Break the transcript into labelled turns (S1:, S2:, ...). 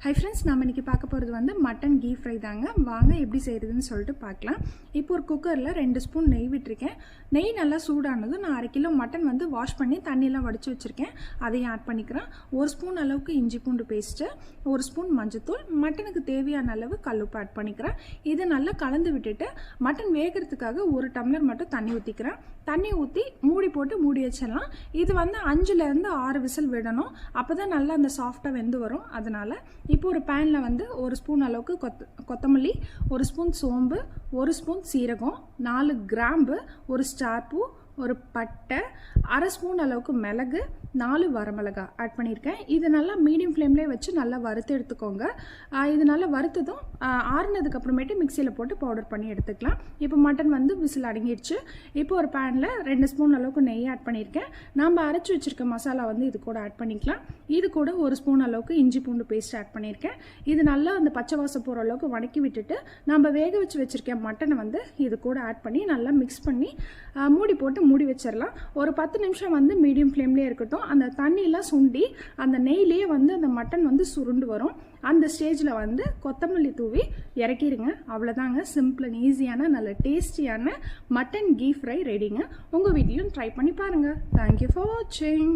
S1: Hi friends, நம்ம இன்றைக்கி பார்க்க போகிறது வந்து மட்டன் கீ ஃப்ரை தாங்க. வாங்க எப்படி செய்கிறதுன்னு சொல்லிட்டு பார்க்கலாம். இப்போ ஒரு குக்கரில் 2 ஸ்பூன் நெய் விட்டுருக்கேன். நெய் நல்லா சூடானதும் நான் 1/2 கிலோ மட்டன் வந்து வாஷ் பண்ணி தண்ணியெல்லாம் வடித்து வச்சுருக்கேன். அதையும் ஆட் பண்ணிக்கிறேன். 1 ஸ்பூன் அளவுக்கு இஞ்சி பூண்டு பேஸ்ட்டு, 1 ஸ்பூன் மஞ்சத்தூள், மட்டனுக்கு தேவையான அளவு கல்லுப்பு ஆட் பண்ணிக்கிறேன். இதை நல்லா கலந்து விட்டுட்டு மட்டன் வேகிறதுக்காக 1 டம்ளர் மட்டும் தண்ணி ஊற்றிக்கிறேன். தண்ணி ஊற்றி மூடி போட்டு மூடி வச்சிடலாம். இது வந்து 5லேருந்து 6 விசில் விடணும். அப்போ தான் நல்லா அந்த சாஃப்டாக வெந்து வரும். அதனால் இப்போ ஒரு பேனில் வந்து 1 ஸ்பூன் அளவுக்கு கொத்தமல்லி, 1 ஸ்பூன் சோம்பு, 1 ஸ்பூன் சீரகம், 4 கிராம்பு, 1 ஸ்டார் பூ, 1 பட்டை, 1/2 ஸ்பூன் அளவுக்கு மிளகு, 4 வரமிளகாய் ஆட் பண்ணியிருக்கேன். இது நல்லா மீடியம் ஃப்ளேம்லேயே வச்சு நல்லா வறுத்து எடுத்துக்கோங்க. இது நல்லா வறுத்ததும் ஆறுனதுக்கு அப்புறமேட்டு மிக்சியில் போட்டு பவுடர் பண்ணி எடுத்துக்கலாம். இப்போ மட்டன் வந்து விசில் அடங்கிடுச்சு. இப்போ ஒரு பேனில் 2 ஸ்பூன் அளவுக்கு நெய் ஆட் பண்ணியிருக்கேன். நம்ம அரைச்சி வச்சுருக்க மசாலா வந்து இது கூட ஆட் பண்ணிக்கலாம். இது கூட 1 ஸ்பூன் அளவுக்கு இஞ்சி பூண்டு பேஸ்ட் ஆட் பண்ணியிருக்கேன். இது நல்லா அந்த பச்சை வாசம் போகிற அளவுக்கு வதக்கி விட்டுட்டு நம்ம வேக வச்சு வச்சுருக்க மட்டனை வந்து இது கூட ஆட் பண்ணி நல்லா மிக்ஸ் பண்ணி மூடி போட்டு மூடி வச்சிடலாம். ஒரு 10 நிமிஷம் வந்து மீடியம் ஃப்ளேம்லேயே இருக்கட்டும். அந்த தண்ணியெல்லாம் சுண்டி அந்த நெய்லேயே வந்து அந்த மட்டன் வந்து சுருண்டு வரும். அந்த ஸ்டேஜில் வந்து கொத்தமல்லி தூவி இறக்கிடுங்க. அவ்வளோதாங்க, சிம்பிள் அண்ட் ஈஸியான நல்ல டேஸ்டியான மட்டன் கீ ஃப்ரை ரெடிங்க. உங்கள் வீட்லையும் ட்ரை பண்ணி பாருங்கள். தேங்க்யூ ஃபார் வாட்சிங்.